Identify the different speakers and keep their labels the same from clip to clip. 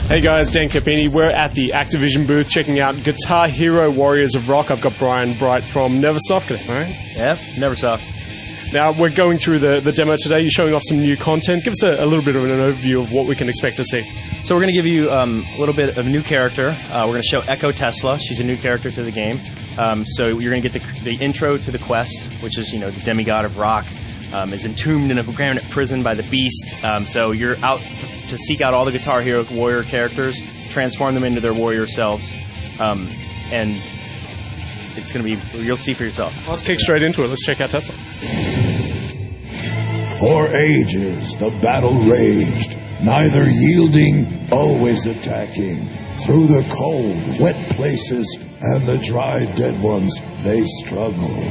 Speaker 1: Hey guys, Dan Capini. We're at the Activision booth checking out Guitar Hero Warriors of Rock. I've got Brian Bright from Neversoft. Good morning.
Speaker 2: Yeah, Neversoft.
Speaker 1: Now, we're going through the demo today. You're showing off some new content. Give us a little bit of an overview of what we can expect to see.
Speaker 2: So we're going to give you a little bit of a new character. We're going to show Echo Tesla. She's a new character to the game. So you're going to get the intro to the quest, which is, the demigod of rock. Is entombed in a granite prison by the beast. So you're out to seek out all the Guitar Hero warrior characters, transform them into their warrior selves, and it's going to be, you'll see for yourself.
Speaker 1: Well, let's kick straight into it. Let's check out Tesla.
Speaker 3: For ages, the battle raged, neither yielding, always attacking. Through the cold, wet places and the dry, dead ones, they struggled.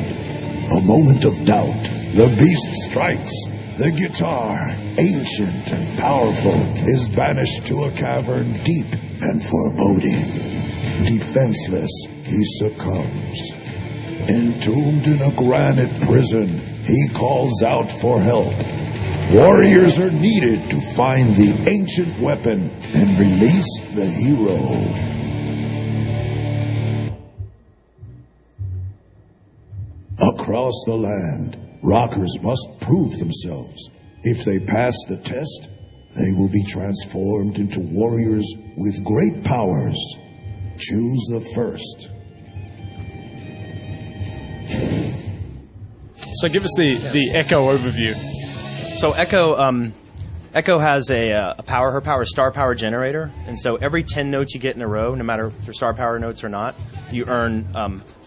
Speaker 3: A moment of doubt. The beast strikes. The guitar, ancient and powerful, is banished to a cavern deep and foreboding. Defenseless, he succumbs. Entombed in a granite prison, he calls out for help. Warriors are needed to find the ancient weapon and release the hero. Across the land, rockers must prove themselves. If they pass the test, they will be transformed into warriors with great powers. Choose the first.
Speaker 1: So give us the Echo overview.
Speaker 2: So Echo has a power. Her power is star power generator, and so every 10 notes you get in a row, no matter if they're star power notes or not, you earn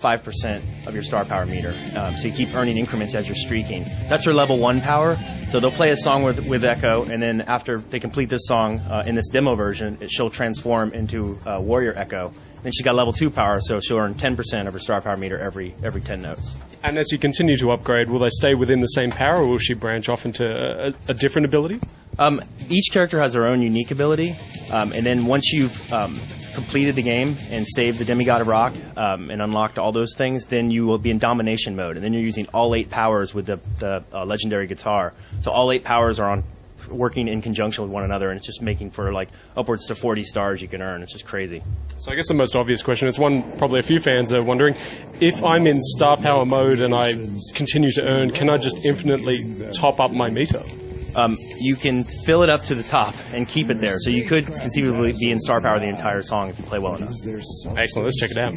Speaker 2: 5% of your star power meter. So you keep earning increments as you're streaking. That's her level 1 power. So they'll play a song with Echo, and then after they complete this song in this demo version, she'll transform into Warrior Echo. Then she's got level 2 power, so she'll earn 10% of her star power meter every 10 notes.
Speaker 1: And as you continue to upgrade, will they stay within the same power, or will she branch off into a different ability?
Speaker 2: Each character has their own unique ability, and then once you've completed the game and saved the Demigod of Rock and unlocked all those things, then you will be in domination mode, and then you're using all 8 powers with the legendary guitar. So all 8 powers are working in conjunction with one another, and it's just making for upwards to 40 stars you can earn. It's just crazy.
Speaker 1: So I guess the most obvious question, it's one probably a few fans are wondering, if I'm in star power mode and I continue to earn, can I just infinitely top up my meter?
Speaker 2: You can fill it up to the top and keep it there. So you could conceivably be in star power the entire song if you play well enough.
Speaker 1: Excellent. Let's check it out.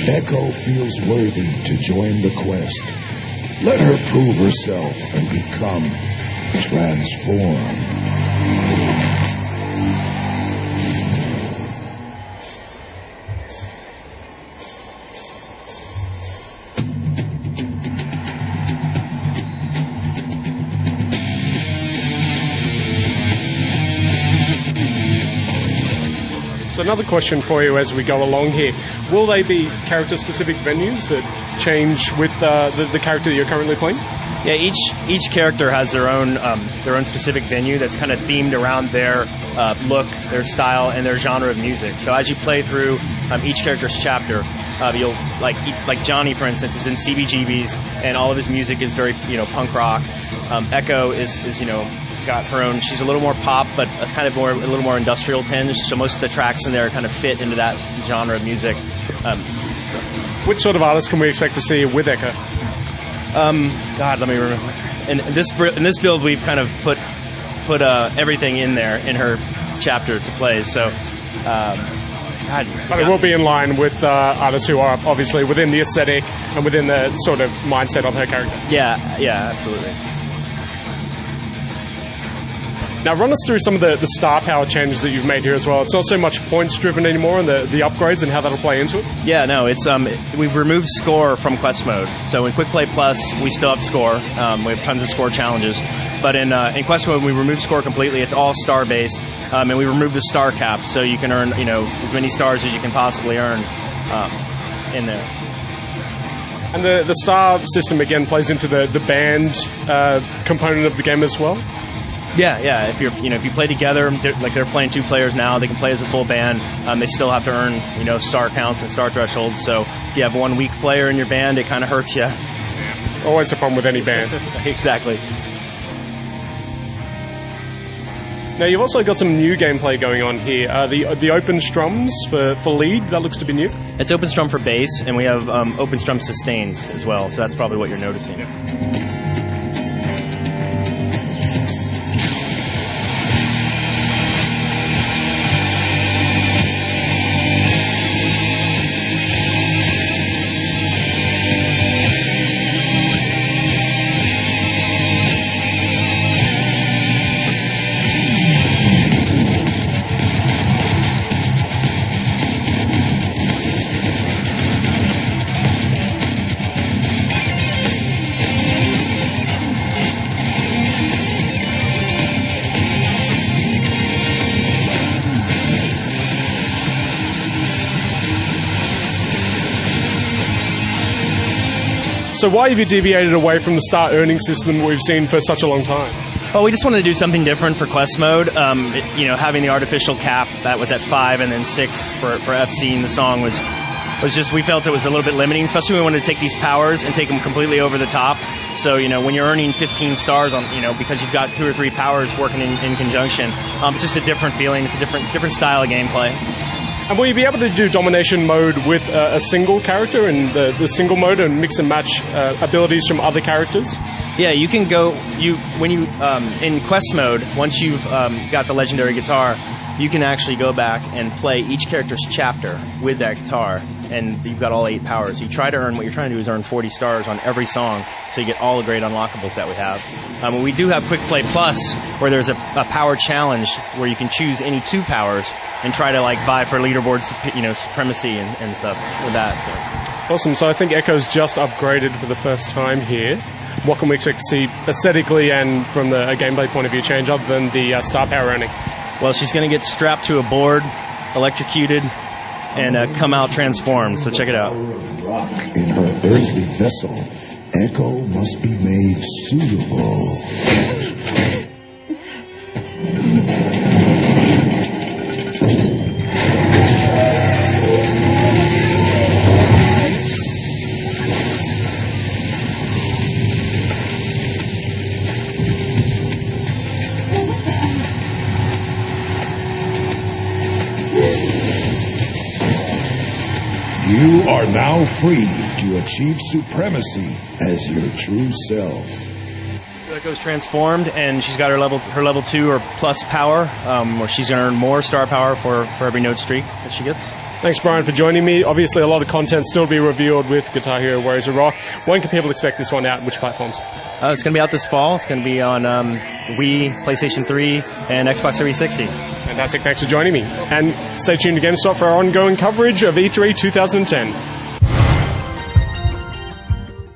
Speaker 3: Echo feels worthy to join the quest. Let her prove herself and become transformed.
Speaker 1: So another question for you as we go along here. Will they be character-specific venues that change with the character that you're currently playing?
Speaker 2: Yeah, each character has their own specific venue that's kind of themed around their look, their style, and their genre of music. So as you play through each character's chapter, you'll like Johnny, for instance, is in CBGBs, and all of his music is very punk rock. Echo is got her own. She's a little more pop, but a little more industrial tinge. So most of the tracks in there kind of fit into that genre of music.
Speaker 1: Which sort of artists can we expect to see with Echo?
Speaker 2: God, let me remember. In this build, we've kind of put everything in there in her chapter to play. So,
Speaker 1: but it will be in line with artists who are obviously within the aesthetic and within the sort of mindset of her character.
Speaker 2: Yeah, absolutely.
Speaker 1: Now, run us through some of the star power changes that you've made here as well. It's not so much points driven anymore, and the upgrades and how that'll play into it.
Speaker 2: Yeah, no, it's we've removed score from quest mode. So in Quick Play Plus, we still have score. We have tons of score challenges, but in quest mode, we remove score completely. It's all star based, and we remove the star cap, so you can earn as many stars as you can possibly earn in there.
Speaker 1: And the star system again plays into the band component of the game as well.
Speaker 2: Yeah. If you play together, they're playing 2 players now, they can play as a full band. They still have to earn star counts and star thresholds. So if you have one weak player in your band, it kind of hurts you.
Speaker 1: Always a problem with any band.
Speaker 2: Exactly.
Speaker 1: Now you've also got some new gameplay going on here. The open strums for lead, that looks to be new.
Speaker 2: It's open strum for bass, and we have open strum sustains as well. So that's probably what you're noticing. Yeah.
Speaker 1: So why have you deviated away from the star earning system that we've seen for such a long time?
Speaker 2: Well, we just wanted to do something different for quest mode. Having the artificial cap that was at 5 and then 6 for FC in the song was just, we felt it was a little bit limiting, especially when we wanted to take these powers and take them completely over the top. So, when you're earning 15 stars on, because you've got 2 or 3 powers working in conjunction, it's just a different feeling. It's a different style of gameplay.
Speaker 1: And will you be able to do domination mode with a single character in the single mode and mix and match abilities from other characters?
Speaker 2: Yeah, you can go. When you in quest mode, once you've got the legendary guitar, you can actually go back and play each character's chapter with that guitar, and you've got all 8 powers. So you try to earn, what you're trying to do is earn 40 stars on every song, so you get all the great unlockables that we have. We do have Quick Play Plus, where there's a power challenge where you can choose any 2 powers and try to vie for leaderboard, supremacy and stuff with that. So.
Speaker 1: Awesome. So I think Echo's just upgraded for the first time here. What can we expect to see aesthetically and from a gameplay point of view change other than the star power earning?
Speaker 2: Well, she's going to get strapped to a board, electrocuted, and come out transformed. So check it out.
Speaker 3: Rock in her earthly vessel, Echo must be made suitable. You are now free to achieve supremacy as your true self.
Speaker 2: Echo's transformed, and she's got her level 2 or plus power, where she's going to earn more star power for every note streak that she gets.
Speaker 1: Thanks, Brian, for joining me. Obviously, a lot of content still to be revealed with Guitar Hero Warriors of Rock. When can people expect this one out, and which platforms?
Speaker 2: It's going to be out this fall. It's going to be on Wii, PlayStation 3, and Xbox 360.
Speaker 1: Fantastic. Thanks for joining me. And stay tuned to GameStop for our ongoing coverage of E3 2010.